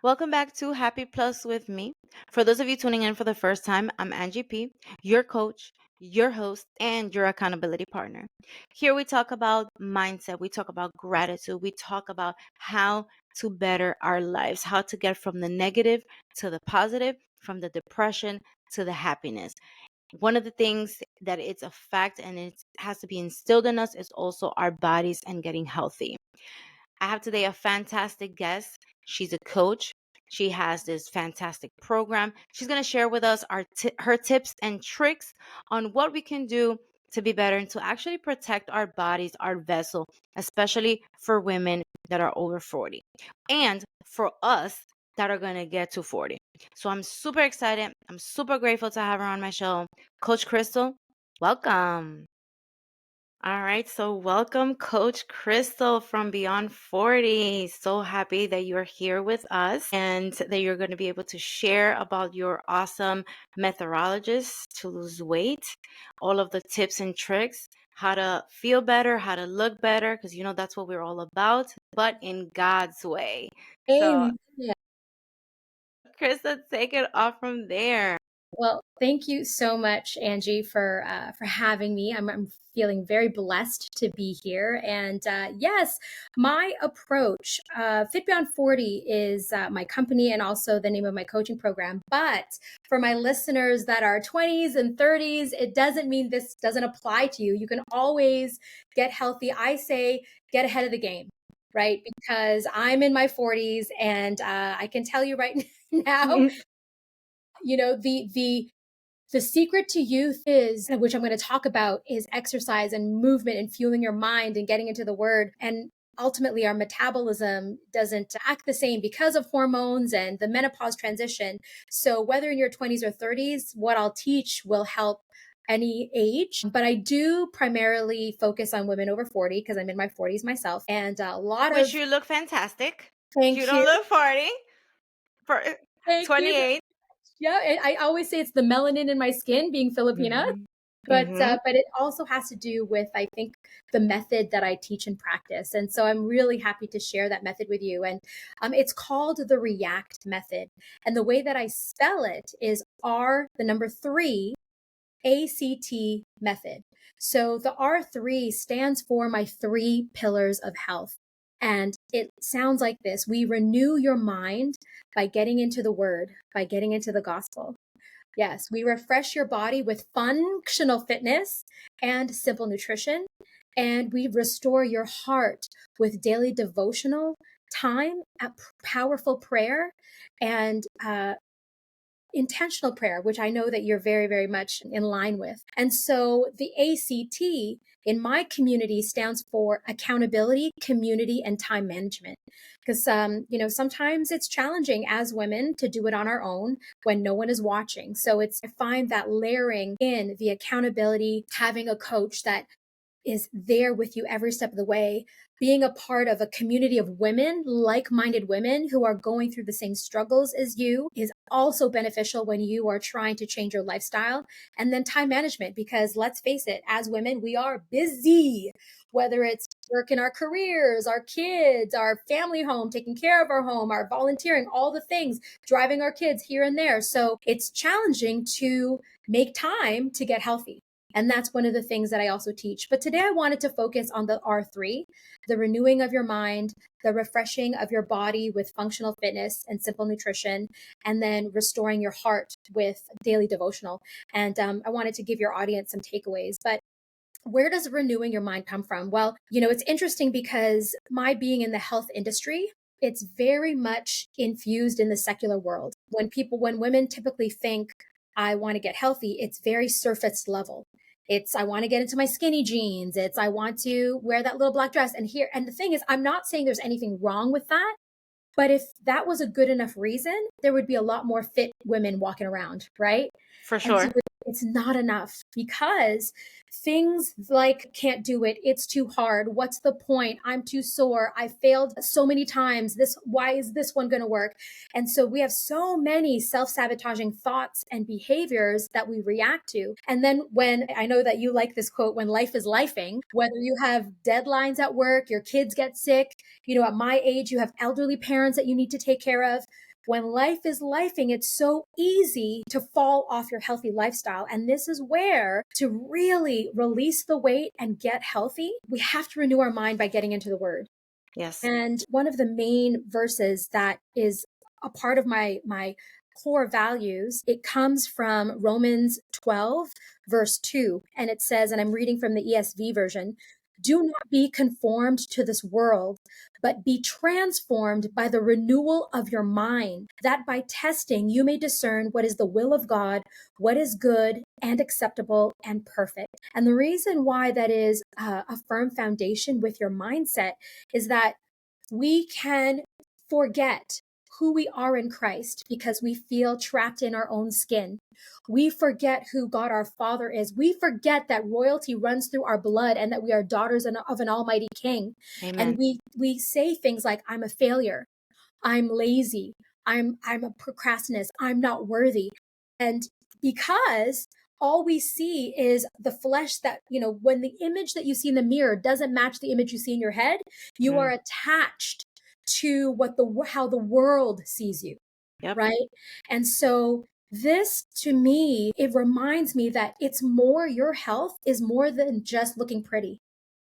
Welcome back to Happy Plus with me. For those of you tuning in for the first time, I'm Angie P, your coach, your host, and your accountability partner. Here we talk about mindset, we talk about gratitude, we talk about how to better our lives, how to get from the negative to the positive, from the depression to the happiness. One of the things that it's a fact and it has to be instilled in us is also our bodies and getting healthy. I have today a fantastic guest. She's a coach. She has this fantastic program. She's going to share with us her tips and tricks on what we can do to be better and to actually protect our bodies, our vessel, especially for women that are over 40 and for us that are going to get to 40. So I'm super excited. I'm super grateful to have her on my show. Coach Crystal, welcome. All right, so welcome, Coach Crystal from Beyond 40. So happy that you're here with us and that you're going to be able to share about your awesome methodologies to lose weight, all of the tips and tricks, how to feel better, how to look better, because that's what we're all about, but in God's way. So, Amen. Crystal, take it off from there. Well, thank you so much, Angie, for having me. I'm feeling very blessed to be here. And yes, my approach, Fit Beyond 40 is my company and also the name of my coaching program. But for my listeners that are 20s and 30s, it doesn't mean this doesn't apply to you. You can always get healthy. I say get ahead of the game. Right, because I'm in my 40s, and I can tell you right now, the secret to youth is, which I'm going to talk about, is exercise and movement and fueling your mind and getting into the word. And ultimately, our metabolism doesn't act the same because of hormones and the menopause transition. So, whether in your 20s or 30s, what I'll teach will help any age. But I do primarily focus on women over 40 because I'm in my 40s myself. And a lot Which of you look fantastic. You thank you. don't look 40 for Thank you. 28. Yeah, I always say it's the melanin in my skin being Filipina. Mhm. But Mhm. but it also has to do with, I think, the method that I teach and practice, and so I'm really happy to share that method with you. And it's called the React method, and the way that I spell it is R, the number three, ACT method. So the R3 stands for my three pillars of health. And it sounds like this: we renew your mind by getting into the word, by getting into the gospel. Yes, we refresh your body with functional fitness and simple nutrition. And we restore your heart with daily devotional time, powerful prayer, and intentional prayer, which I know that you're very, very much in line with. And so the ACT in my community stands for accountability, community, and time management. Because, sometimes it's challenging as women to do it on our own when no one is watching. So I find that layering in the accountability, having a coach that is there with you every step of the way, being a part of a community of women, like minded women who are going through the same struggles as you, is also beneficial when you are trying to change your lifestyle. And then time management, because let's face it, as women, we are busy, whether it's work in our careers, our kids, our family home, taking care of our home, our volunteering, all the things, driving our kids here and there. So it's challenging to make time to get healthy. And that's one of the things that I also teach. But today I wanted to focus on the R3, the renewing of your mind, the refreshing of your body with functional fitness and simple nutrition, and then restoring your heart with daily devotional. And I wanted to give your audience some takeaways. But where does renewing your mind come from? Well, it's interesting because my being in the health industry, it's very much infused in the secular world. When women typically think, I want to get healthy, it's very surface level. It's, I want to get into my skinny jeans. It's, I want to wear that little black dress. And the thing is, I'm not saying there's anything wrong with that. But if that was a good enough reason, there would be a lot more fit women walking around, right? For And so sure. It's not enough because things like can't do it, it's too hard, what's the point, I'm too sore, I failed so many times, this why is this one going to work? And so we have so many self-sabotaging thoughts and behaviors that we react to. And then when I know that you like this quote, when life is lifing, whether you have deadlines at work, your kids get sick, at my age you have elderly parents that you need to take care of, when life is lifing, it's so easy to fall off your healthy lifestyle. And this is where to really release the weight and get healthy, we have to renew our mind by getting into the word. Yes. And one of the main verses that is a part of my core values, it comes from Romans 12, verse 2. And it says, and I'm reading from the ESV version, do not be conformed to this world, but be transformed by the renewal of your mind, that by testing you may discern what is the will of God, what is good and acceptable and perfect. And the reason why that is a firm foundation with your mindset is that we can forget who we are in Christ because we feel trapped in our own skin. We forget who God our Father is. We forget that royalty runs through our blood and that we are daughters of an almighty king. Amen. And we say things like, I'm a failure, I'm lazy, I'm a procrastinist, I'm not worthy. And because all we see is the flesh that, when the image that you see in the mirror doesn't match the image you see in your head, you are Mm. attached to how the world sees you, Yep. right? And so this to me, it reminds me that it's more, your health is more than just looking pretty.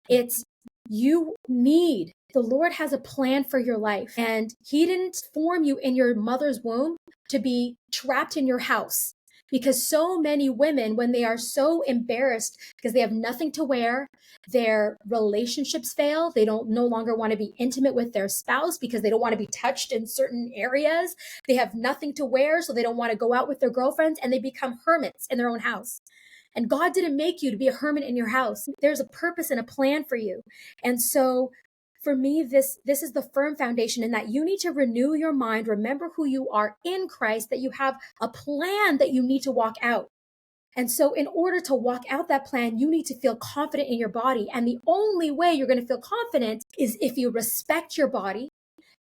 It's the Lord has a plan for your life, and He didn't form you in your mother's womb to be trapped in your house. Because so many women, when they are so embarrassed because they have nothing to wear, their relationships fail. They don't no longer want to be intimate with their spouse because they don't want to be touched in certain areas. They have nothing to wear, so they don't want to go out with their girlfriends, and they become hermits in their own house. And God didn't make you to be a hermit in your house. There's a purpose and a plan for you. And so for me, this is the firm foundation in that you need to renew your mind, remember who you are in Christ, that you have a plan that you need to walk out. And so in order to walk out that plan, you need to feel confident in your body. And the only way you're going to feel confident is if you respect your body,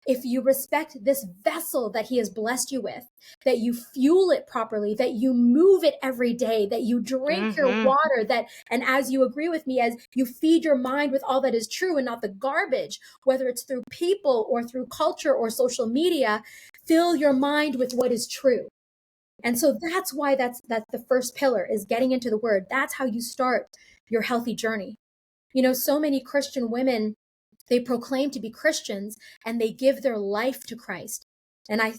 if you respect this vessel that He has blessed you with, that you fuel it properly, that you move it every day, that you drink your Mm-hmm. water, and as you agree with me, as you feed your mind with all that is true and not the garbage, whether it's through people or through culture or social media, fill your mind with what is true. And so that's why that's the first pillar, is getting into the word. That's how you start your healthy journey. So many Christian women, they proclaim to be Christians and they give their life to Christ. And I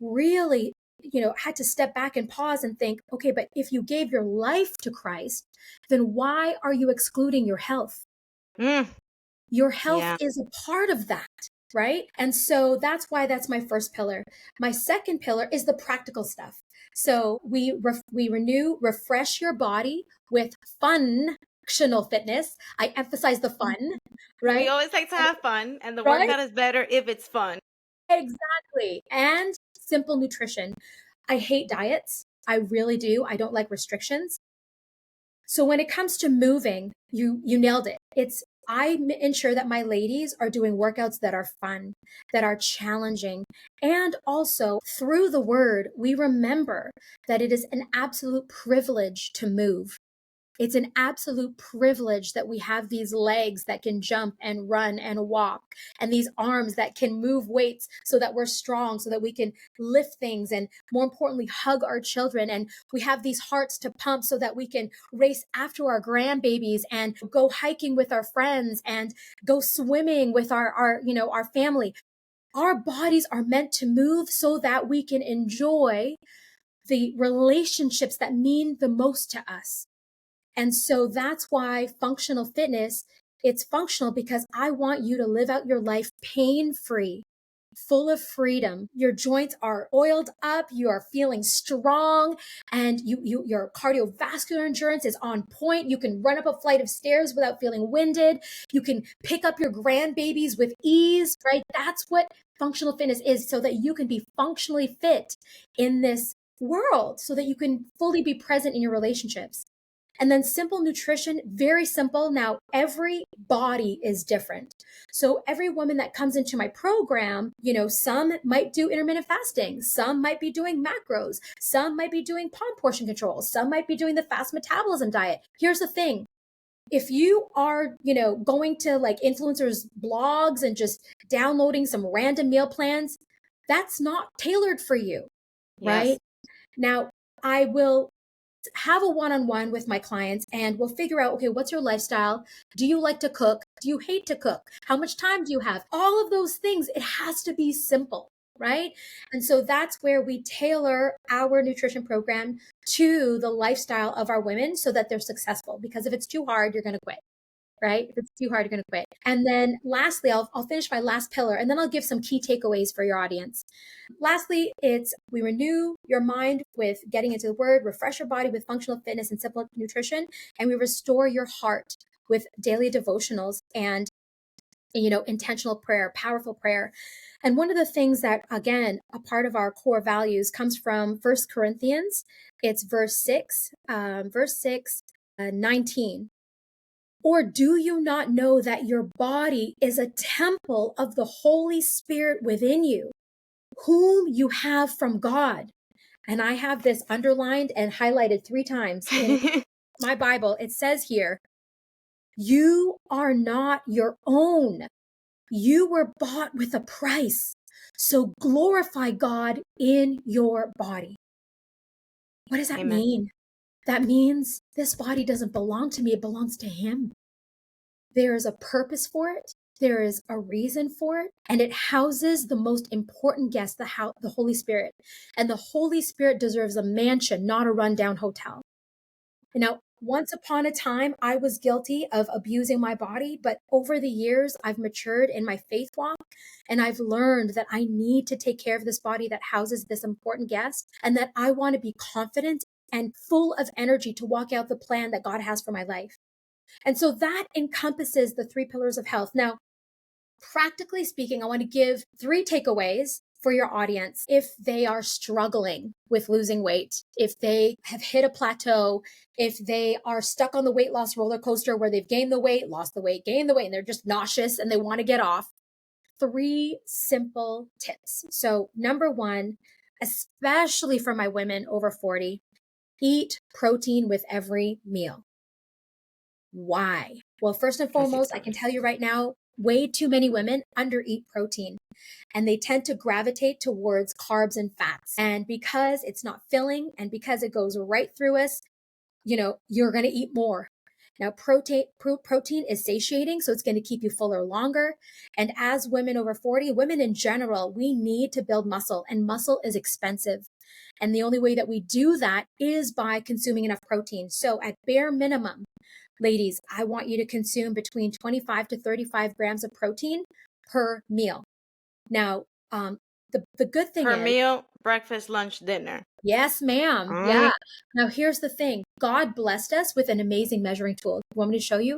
really, had to step back and pause and think, okay, but if you gave your life to Christ, then why are you excluding your health? Mm. Your health Yeah. is a part of that, right? And so that's why that's my first pillar. My second pillar is the practical stuff. So we refresh your body with functional fitness. I emphasize the fun, We right? always like to And, have fun, and the right? workout is better if it's fun. Exactly. And simple nutrition. I hate diets. I really do. I don't like restrictions. So when it comes to moving, you nailed it. I ensure that my ladies are doing workouts that are fun, that are challenging. And also through the word, we remember that it is an absolute privilege to move. It's an absolute privilege that we have these legs that can jump and run and walk, and these arms that can move weights so that we're strong, so that we can lift things, and more importantly, hug our children. And we have these hearts to pump so that we can race after our grandbabies and go hiking with our friends and go swimming with our family. Our bodies are meant to move so that we can enjoy the relationships that mean the most to us. And so that's why functional fitness, it's functional because I want you to live out your life pain free, full of freedom. Your joints are oiled up, you are feeling strong, and your cardiovascular endurance is on point. You can run up a flight of stairs without feeling winded. You can pick up your grandbabies with ease, right? That's what functional fitness is, so that you can be functionally fit in this world so that you can fully be present in your relationships. And then simple nutrition, very simple. Now, every body is different. So every woman that comes into my program, some might do intermittent fasting. Some might be doing macros. Some might be doing palm portion control. Some might be doing the fast metabolism diet. Here's the thing. If you are, going to like influencers' blogs and just downloading some random meal plans, that's not tailored for you, right? Yes. Now, I will have a one-on-one with my clients and we'll figure out, okay, what's your lifestyle? Do you like to cook? Do you hate to cook? How much time do you have? All of those things, it has to be simple, right? And so that's where we tailor our nutrition program to the lifestyle of our women so that they're successful. Because if it's too hard, you're going to quit. Right? If it's too hard, you're going to quit. And then lastly, I'll finish my last pillar and then I'll give some key takeaways for your audience. Lastly, it's we renew your mind with getting into the word, refresh your body with functional fitness and simple nutrition, and we restore your heart with daily devotionals and intentional prayer, powerful prayer. And one of the things that, again, a part of our core values comes from First Corinthians. It's verse 6, 19. Or do you not know that your body is a temple of the Holy Spirit within you, whom you have from God? And I have this underlined and highlighted 3 times in my Bible. It says here, you are not your own. You were bought with a price. So glorify God in your body. What does that Amen. mean? That means this body doesn't belong to me. It belongs to Him. There is a purpose for it. There is a reason for it. And it houses the most important guest, the Holy Spirit. And the Holy Spirit deserves a mansion, not a rundown hotel. Now, once upon a time, I was guilty of abusing my body, but over the years, I've matured in my faith walk and I've learned that I need to take care of this body that houses this important guest and that I want to be confident and full of energy to walk out the plan that God has for my life. And so that encompasses the 3 pillars of health. Now, practically speaking, I want to give 3 takeaways for your audience if they are struggling with losing weight, if they have hit a plateau, if they are stuck on the weight loss roller coaster where they've gained the weight, lost the weight, gained the weight, and they're just nauseous and they want to get off. 3 simple tips. So, number 1, especially for my women over 40, eat protein with every meal. Why? Well, first and As you foremost, I told can me. tell you right now, way too many women undereat protein and they tend to gravitate towards carbs and fats. And because it's not filling and because it goes right through us, you're going to eat more. Now, protein is satiating, so it's going to keep you fuller longer. And as women over 40, women in general, we need to build muscle, and muscle is expensive. And the only way that we do that is by consuming enough protein. So, at bare minimum, ladies, I want you to consume between 25 to 35 grams of protein per meal. Now, the good thing Per is, meal, breakfast, lunch, dinner. yes, ma'am. Yeah. Mm, Now, here's the thing. God blessed us with an amazing measuring tool. You want me to show you?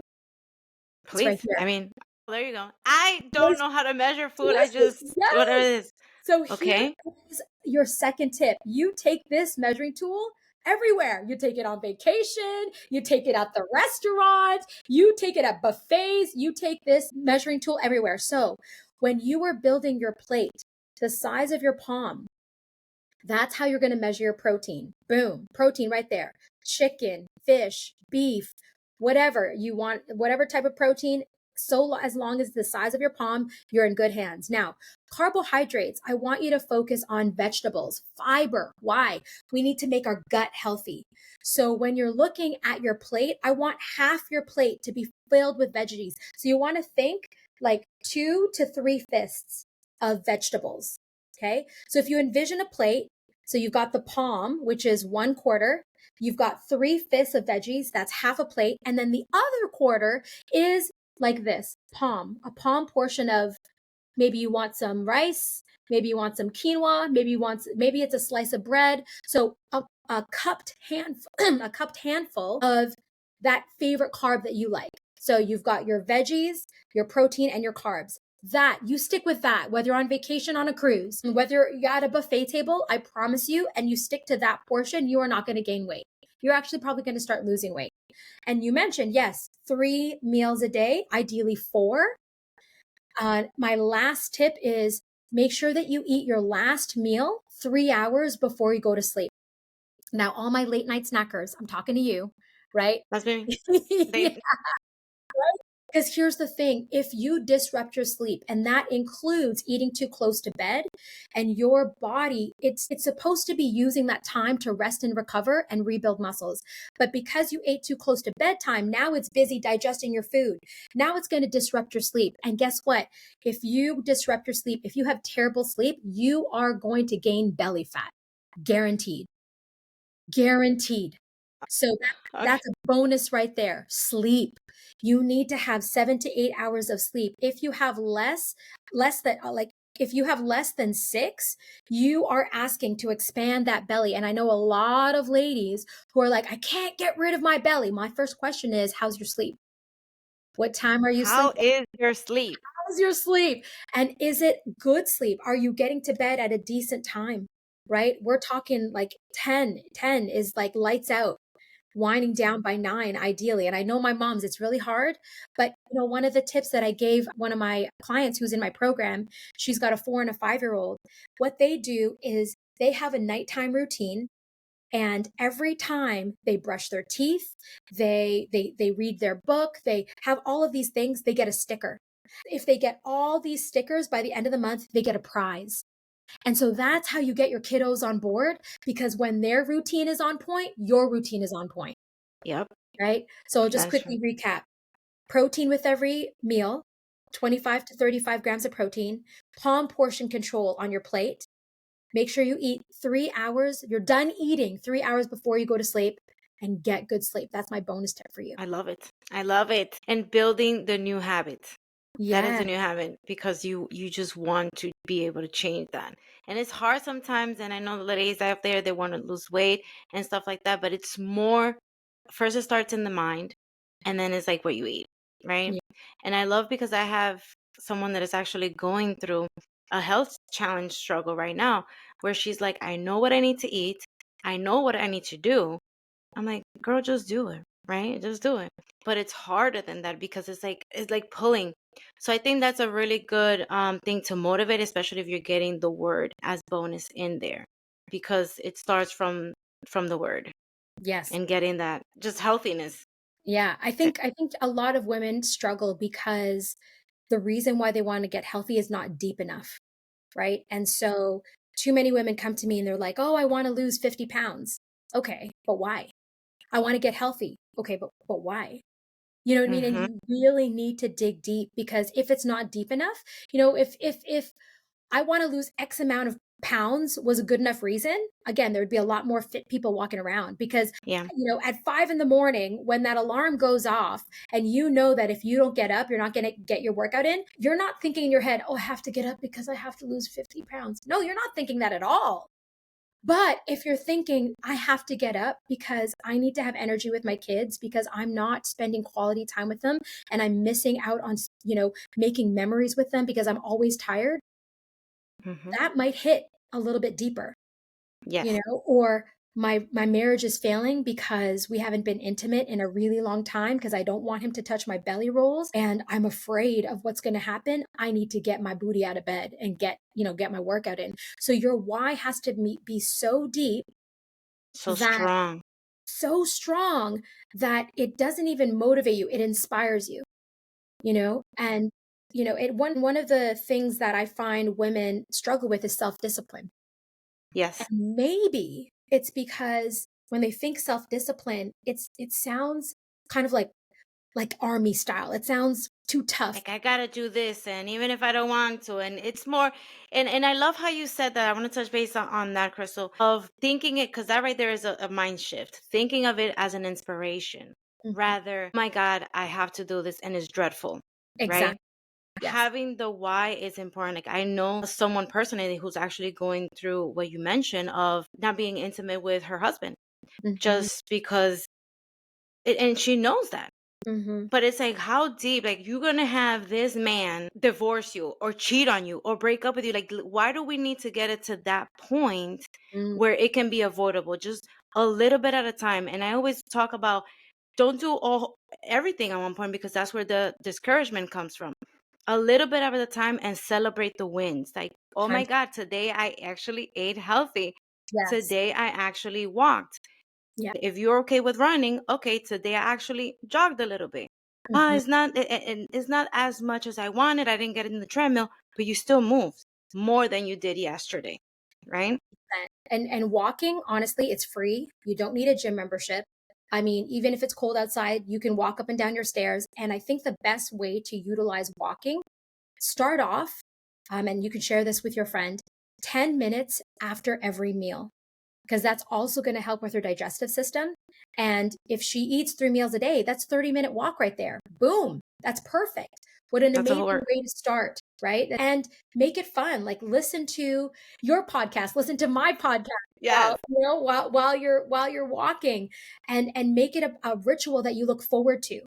It's right please. here. I mean, there you go. I don't Listen, know how to measure food. I listen, just, whatever yes. it is. So here Okay. is your second tip. You take this measuring tool everywhere. You take it on vacation, you take it at the restaurant, you take it at buffets, you take this measuring tool everywhere. So when you are building your plate, the size of your palm, that's how you're going to measure your protein. Boom, protein right there. Chicken, fish, beef, whatever you want, whatever type of protein. So as long as the size of your palm, you're in good hands. Now, carbohydrates, I want you to focus on vegetables, fiber. Why? We need to make our gut healthy. So when you're looking at your plate, I want half your plate to be filled with veggies. So you want to think like 2 to 3 fists of vegetables. Okay. So if you envision a plate, so you've got the palm, which is 1/4. You've got 3/5 of veggies. That's half a plate. And then the other quarter is like this a palm portion of maybe you want some rice, maybe you want some quinoa, maybe it's a slice of bread. So a cupped handful, a cupped handful of that favorite carb that you like. So you've got your veggies, your protein, and your carbs. That you stick with that, whether you're on vacation on a cruise, whether you're at a buffet table, I promise you, and you stick to that portion, you are not going to gain weight. You're actually probably going to start losing weight. And you mentioned, yes, 3 meals a day, ideally 4. My last tip is make sure that you eat your last meal 3 hours before you go to sleep. Now, all my late night snackers, I'm talking to you, right? That's me. Yeah. They Because here's the thing, if you disrupt your sleep, and that includes eating too close to bed, and your body, it's supposed to be using that time to rest and recover and rebuild muscles. But because you ate too close to bedtime, now it's busy digesting your food. Now it's going to disrupt your sleep. And guess what? If you disrupt your sleep, if you have terrible sleep, you are going to gain belly fat. Guaranteed. Guaranteed. So okay. that's a bonus right there. Sleep. You need to have 7 to 8 hours of sleep. If you have less than like if you have less than 6, you are asking to expand that belly. And I know a lot of ladies who are like, I can't get rid of my belly. My first question is, how's your sleep? What time are you How sleeping? is your sleep? How's your sleep? And is it good sleep? Are you getting to bed at a decent time? Right? We're talking like 10 is like lights out, winding down by 9 ideally. And I know my mom's, it's really hard, but one of the tips that I gave one of my clients who's in my program, she's got a 4 and a 5-year-old. What they do is they have a nighttime routine, and every time they brush their teeth, they read their book, they have all of these things, they get a sticker. If they get all these stickers by the end of the month, they get a prize. And so that's how you get your kiddos on board, because when their routine is on point, your routine is on point, Yep, right? So I'll just that's true. quickly recap. Protein with every meal, 25 to 35 grams of protein, palm portion control on your plate. Make sure you eat 3 hours. You're done eating 3 hours before you go to sleep, and get good sleep. That's my bonus tip for you. I love it. I love it. And building the new habit. That is Yeah. a new habit because you just want to be able to change that. And it's hard sometimes, and I know the ladies out there, they want to lose weight and stuff like that, but it's more, first it starts in the mind, and then it's like what you eat, right? Yeah. And I love because I have someone that is actually going through a health challenge struggle right now where she's like, I know what I need to eat, I know what I need to do. I'm like, girl, just do it, right? Just do it. But it's harder than that because it's like pulling. So I think that's a really good thing to motivate, especially if you're getting the word as bonus in there, because it starts from the word Yes. and getting that just healthiness. Yeah. I think a lot of women struggle because the reason why they want to get healthy is not deep enough, right? And so too many women come to me and they're like, "Oh, I want to lose 50 pounds." Okay, but why? I want to get healthy. Okay, but why? You know what I mean? And Mm-hmm. you really need to dig deep, because if it's not deep enough, if I want to lose X amount of pounds was a good enough reason, again, there would be a lot more fit people walking around, because Yeah. at 5 in the morning, when that alarm goes off, and you know that if you don't get up, you're not going to get your workout in, you're not thinking in your head, oh, I have to get up because I have to lose 50 pounds. No, you're not thinking that at all. But if you're thinking, I have to get up because I need to have energy with my kids, because I'm not spending quality time with them, and I'm missing out on, making memories with them because I'm always tired, Mm-hmm. that might hit a little bit deeper, Yes. or my marriage is failing because we haven't been intimate in a really long time, because I don't want him to touch my belly rolls, and I'm afraid of what's going to happen. I need to get my booty out of bed and get my workout in. So your why has to be so deep, So that strong. so strong, that it doesn't even motivate you, it inspires you, and one of the things that I find women struggle with is self-discipline. Yes. And maybe it's because when they think self-discipline, it sounds kind of like army style. It sounds too tough. Like I gotta do this, and even if I don't want to, and it's more, and I love how you said that. I want to touch base on that, Crystal, of thinking it, because that right there is a mind shift. Thinking of it as an inspiration, Mhm. rather, my God, I have to do this, and it's dreadful, right? Exactly. Yes. Having the why is important. Like I know someone personally who's actually going through what you mentioned of not being intimate with her husband, Mhm. just because, and she knows that. Mm-hmm. But it's like, how deep? Like, you're gonna have this man divorce you or cheat on you or break up with you. Like, why do we need to get it to that point Mm. where it can be avoidable, just a little bit at a time? And I always talk about, don't do everything at one point, because that's where the discouragement comes from. A little bit at a time, and celebrate the wins. Like, oh my 100. God, today I actually ate healthy. Yes. Today I actually walked. Yeah. If you're okay with running, okay, today I actually jogged a little bit. Mm-hmm. It's not as much as I wanted. I didn't get in the treadmill, but you still moved more than you did yesterday, right? And walking, honestly, it's free. You don't need a gym membership. I mean, even if it's cold outside, you can walk up and down your stairs. And I think the best way to utilize walking, start off, and you can share this with your friend, 10 minutes after every meal, because that's also going to help with her digestive system. And if she eats 3 meals a day, that's 30-minute walk right there. Boom. That's perfect. What an That's a amazing whole work. way to start, right? And make it fun. Like, listen to your podcast, listen to my podcast Yes. while you're walking, and make it a ritual that you look forward to.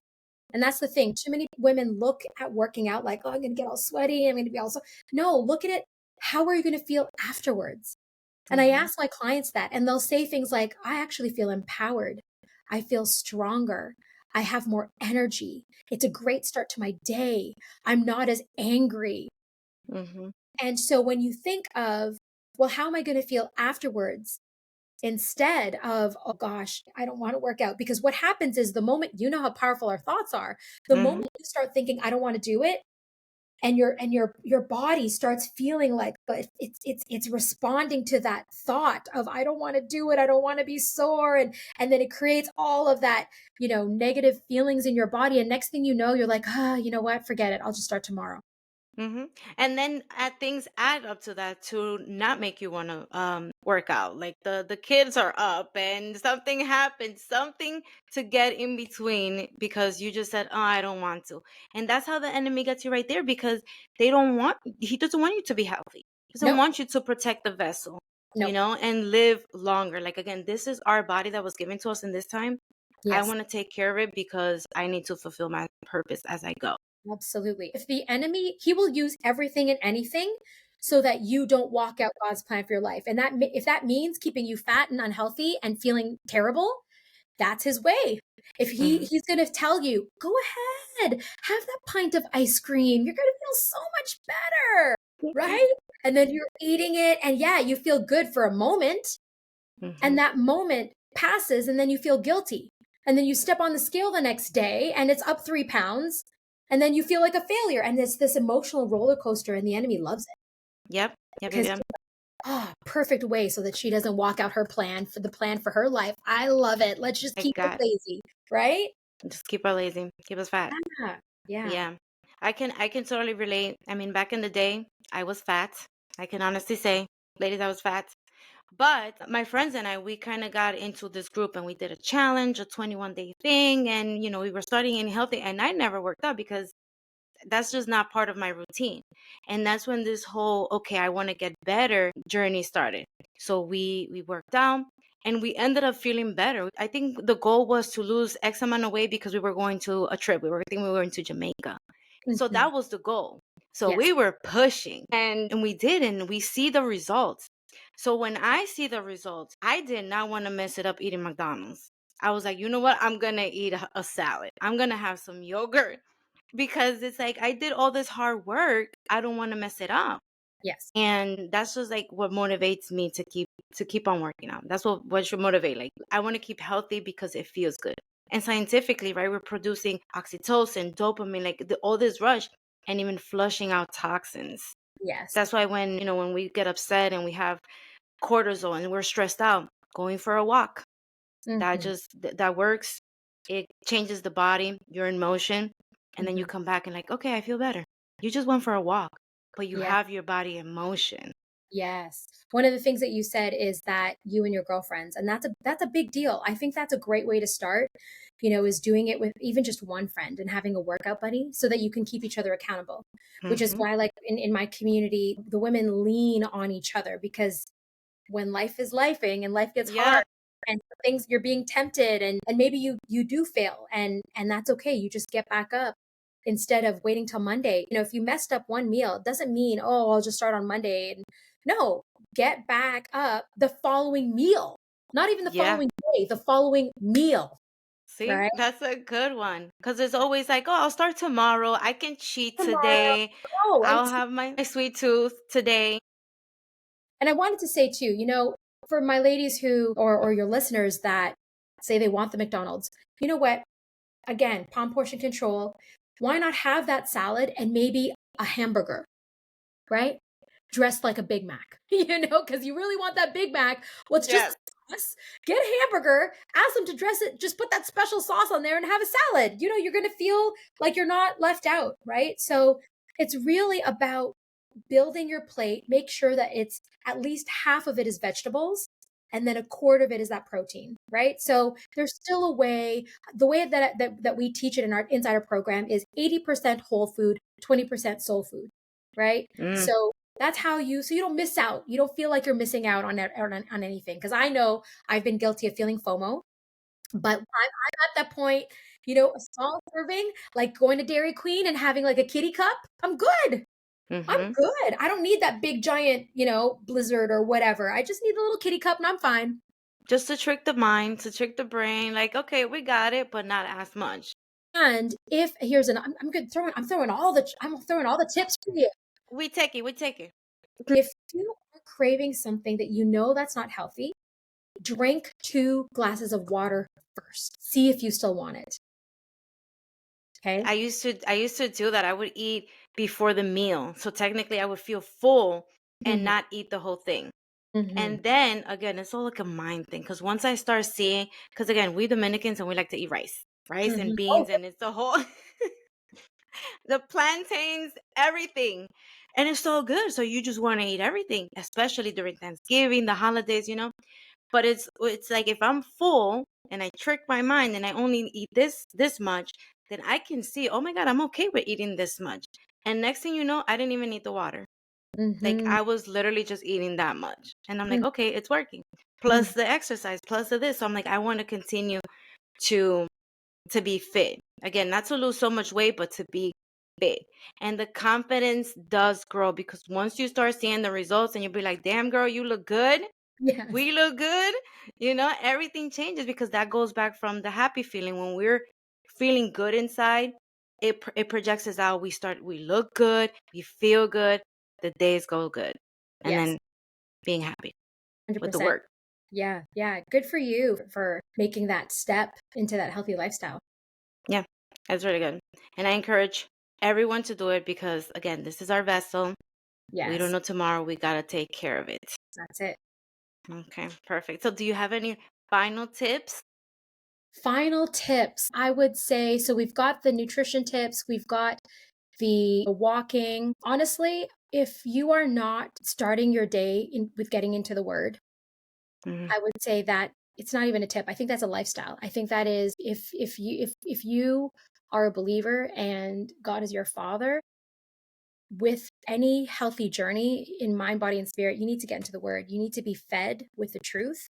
And that's the thing. Too many women look at working out like, oh, I'm going to get all sweaty. I'm going to be all so. No, look at it. How are you going to feel afterwards? And I Hmm. ask my clients that, and they'll say things like, I actually feel empowered. I feel stronger. I have more energy. It's a great start to my day. I'm not as angry. Hmm. And so when you think of, well, how am I going to feel afterwards? Instead of, oh gosh, I don't want to work out. Because what happens is, the moment, you know how powerful our thoughts are, the Hmm. moment you start thinking, I don't want to do it, and your body starts feeling like, but it's responding to that thought of, I don't want to do it, I don't want to be sore, and then it creates all of that, negative feelings in your body, and next thing you know, you're like, you know what, forget it, I'll just start tomorrow. Hmm. And then things add up to that to not make you want to work out. Like, the kids are up and something happens, something to get in between, because you just said, oh, I don't want to. And that's how the enemy gets you right there, because he doesn't want you to be healthy. He doesn't Nope. want you to protect the vessel, Nope. and live longer. Like, again, this is our body that was given to us in this time. I Yes. want to take care of it because I need to fulfill my purpose as I go. Absolutely. If the enemy, he will use everything and anything so that you don't walk out God's plan for your life. And if that means keeping you fat and unhealthy and feeling terrible, that's his way. If Hmm. he's going to tell you, go ahead, have that pint of ice cream, you're going to feel so much better, right? And then you're eating it, and yeah, you feel good for a moment, Hmm. and that moment passes, and then you feel guilty. And then you step on the scale the next day and it's up 3 pounds. And then you feel like a failure. And it's this emotional roller coaster, and the enemy loves it Yep. Yep. Yep. because, Yep. perfect way so that she doesn't walk out the plan for her life. I love it. Let's just I keep her got lazy, right? Just keep her lazy, keep us fat. Yeah. Yeah. Yeah. I can totally relate. I mean, back in the day, I was fat. I can honestly say, ladies, I was fat. But my friends and I, we kind of got into this group and we did a challenge, a 21-day thing. And, we were starting eating healthy. And I never worked out because that's just not part of my routine. And that's when this whole, okay, I want to get better journey started. So we worked out and we ended up feeling better. I think the goal was to lose X amount of weight because we were going to a trip. I think we were going to Jamaica. So Mhm. that was the goal. So Yes. we were pushing and we did, and we see the results. So when I see the results, I did not want to mess it up eating McDonald's. I was like, you know what? I'm going to eat a salad. I'm going to have some yogurt, because it's like I did all this hard work. I don't want to mess it up. Yes. And that's just like what motivates me to keep on working out. That's what should motivate. Like, I want to keep healthy because it feels good. And scientifically, right, we're producing oxytocin, dopamine, like all this rush, and even flushing out toxins. Yes. That's why when we get upset and we have cortisol and we're stressed out, going for a walk, that Mhm. just that works. It changes the body, you're in motion, and then you Mhm. come back and like, okay, I feel better. You just went for a walk, but you Yeah. have your body in motion. Yes. One of the things that you said is that you and your girlfriends, and that's a big deal. I think that's a great way to start, is doing it with even just one friend and having a workout buddy so that you can keep each other accountable. Which is Hmm. why, like, in my community, the women lean on each other, because when life is lifing and life gets Yeah. hard and things, you're being tempted, and maybe you do fail, and that's okay. You just get back up instead of waiting till Monday. If you messed up one meal, it doesn't mean, oh, I'll just start on Monday. And no, get back up the following meal, not even the Yeah. following day, the following meal, See, right? that's a good one. Because it's always like, oh, I'll start tomorrow. I can cheat Tomorrow. today. Oh, and I'll have my sweet tooth today. I wanted to say too, for my ladies who, or your listeners that say they want the McDonald's, you know what? Again, palm portion control. Why not have that salad and maybe a hamburger, right? Dressed like a Big Mac, because you really want that Big Mac. Well, it's just Yes. a sauce. Get a hamburger, ask them to dress it, just put that special sauce on there and have a salad. You're going to feel like you're not left out, right? So it's really about building your plate. Make sure that it's at least half of it is vegetables and then a quarter of it is that protein, right? So there's still a way. The way that we teach it in our insider program is 80% whole food, 20% soul food, right? Mm, So that's how so you don't miss out. You don't feel like you're missing out on anything. Because I know I've been guilty of feeling FOMO, but I'm at that point. A small serving, like going to Dairy Queen and having like a kitty cup, I'm good. I'm hmm good. I don't need that big giant, blizzard or whatever. I just need the little kitty cup and I'm fine. Just to trick the mind, to trick the brain. Like, okay, we got it, but not as much. And if here's an I'm good throwing I'm throwing all the tips for you. We take it. We take it. If you are craving something that you know that's not healthy, drink 2 glasses of water first. See if you still want it. Okay? I used to do that. I would eat before the meal. So technically I would feel full and Mhm. not eat the whole thing. Mhm. And then again, it's all like a mind thing. Cause once I start seeing, cause again, we Dominicans and we like to eat rice and Mhm. Oh, beans, and it's the whole the plantains, everything. And it's so good. So you just want to eat everything, especially during Thanksgiving, the holidays. But it's like if I'm full and I trick my mind and I only eat this much, then I can see, oh my God, I'm okay with eating this much. And next thing you know, I didn't even need the water. Like mhm. I was literally just eating that much. And I'm like, Mhm. okay, it's working. Plus the exercise, plus the this. So I'm like, I want to continue to to be fit. Again, not to lose so much weight, but to be fit. And the confidence does grow because once you start seeing the results and you'll be like, damn girl, you look good. Yes. We look good. Everything changes because that goes back from the happy feeling. When we're feeling good inside, it projects us out. We look good, we feel good, the days go good. And Yes. then being happy with the 100%. work. Yeah. Yeah. Good for you for making that step into that healthy lifestyle. Yeah, that's really good. And I encourage everyone to do it because, again, this is our vessel. We don't Yes. know tomorrow. We got to take care of it. That's it. Okay, perfect. So, do you have any final tips? Final tips, I would say. So we've got the nutrition tips, we've got the walking. Honestly, if you are not starting your day with getting into the word, Mhm. I would say that it's not even a tip. I think that's a lifestyle. I think that is, if you are a believer and God is your father, with any healthy journey in mind, body, and spirit, you need to get into the word. You need to be fed with the truth.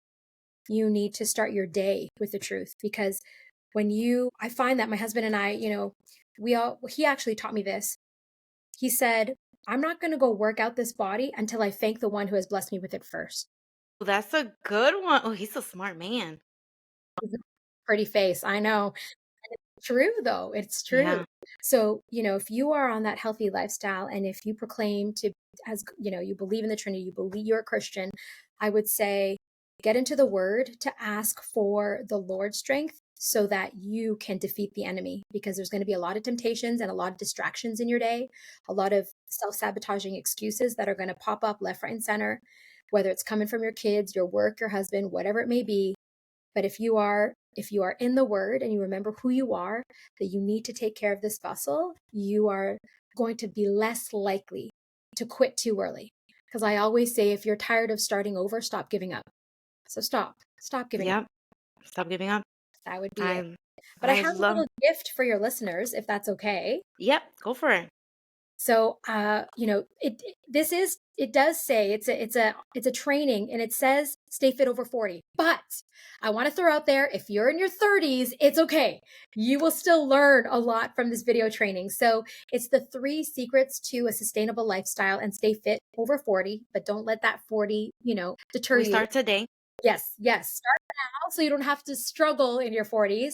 You need to start your day with the truth, because I find that my husband and I, he actually taught me this. He said, I'm not going to go work out this body until I thank the one who has blessed me with it first. Well, that's a good one. Oh, he's a smart man. Pretty face, I know. True, though. It's true. Yeah. So, if you are on that healthy lifestyle and if you proclaim to, as you believe in the Trinity, you believe you're a Christian, I would say get into the word to ask for the Lord's strength so that you can defeat the enemy, because there's going to be a lot of temptations and a lot of distractions in your day, a lot of self-sabotaging excuses that are going to pop up left, right, and center, whether it's coming from your kids, your work, your husband, whatever it may be. But if you are in the word and you remember who you are, that you need to take care of this vessel, you are going to be less likely to quit too early. Because I always say, if you're tired of starting over, stop giving up. So stop giving up. Yep. Stop giving up. That would be it. I But I I have a love. little gift for your listeners, if that's okay. Yep. Go for it. So, it does say it's a training, and it says stay fit over 40. But I want to throw out there, if you're in your 30s, it's okay. You will still learn a lot from this video training. So it's the 3 secrets to a sustainable lifestyle and stay fit over 40, but don't let that 40, deter We you. start today. Yes, yes. So you don't have to struggle in your 40s.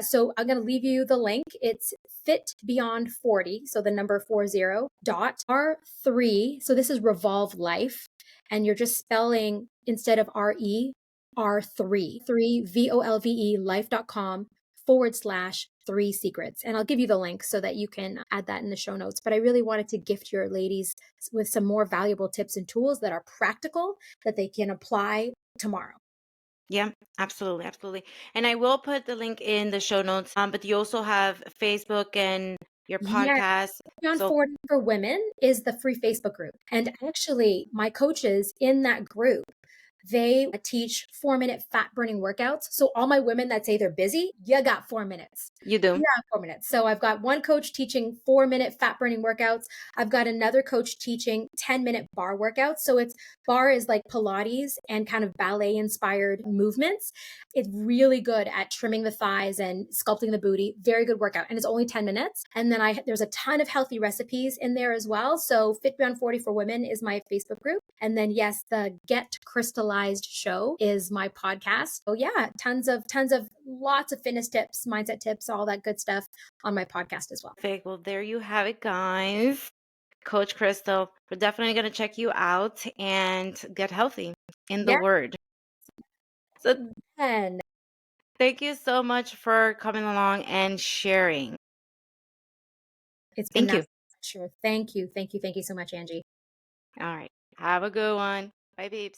So I'm going to leave you the link. It's Fit Beyond 40. So the number 40 dot R3. So this is Revolve Life. And you're just spelling instead of RE, R3, 3VOLVE life.com/3 secrets. And I'll give you the link so that you can add that in the show notes. But I really wanted to gift your ladies with some more valuable tips and tools that are practical that they can apply tomorrow. Yeah, absolutely, absolutely. And I will put the link in the show notes. But you also have Facebook and your Yeah, podcast. Beyond So 40 for Women is the free Facebook group. And actually, my coaches in that group, they teach 4-minute fat burning workouts. So all my women that say they're busy, you got 4 minutes. you do. You got 4 minutes. So I've got one coach teaching 4-minute fat burning workouts. I've got another coach teaching 10-minute bar workouts. So it's bar is like Pilates and kind of ballet inspired movements. It's really good at trimming the thighs and sculpting the booty. Very good workout. And it's only 10 minutes. And then there's a ton of healthy recipes in there as well. So Fit Beyond 40 for Women is my Facebook group. And then yes, the Get Crystallized show is my podcast. So yeah, tons of lots of fitness tips, mindset tips, all that good stuff on my podcast as well. Perfect. Well, there you have it, guys. Coach Crystal, we're definitely going to check you out and get healthy in the Yeah. word. So And thank you so much for coming along and sharing. it's been Thank that you. sure. Thank you. Thank you. Thank you so much, Angie. All right. Have a good one. Bye, babes.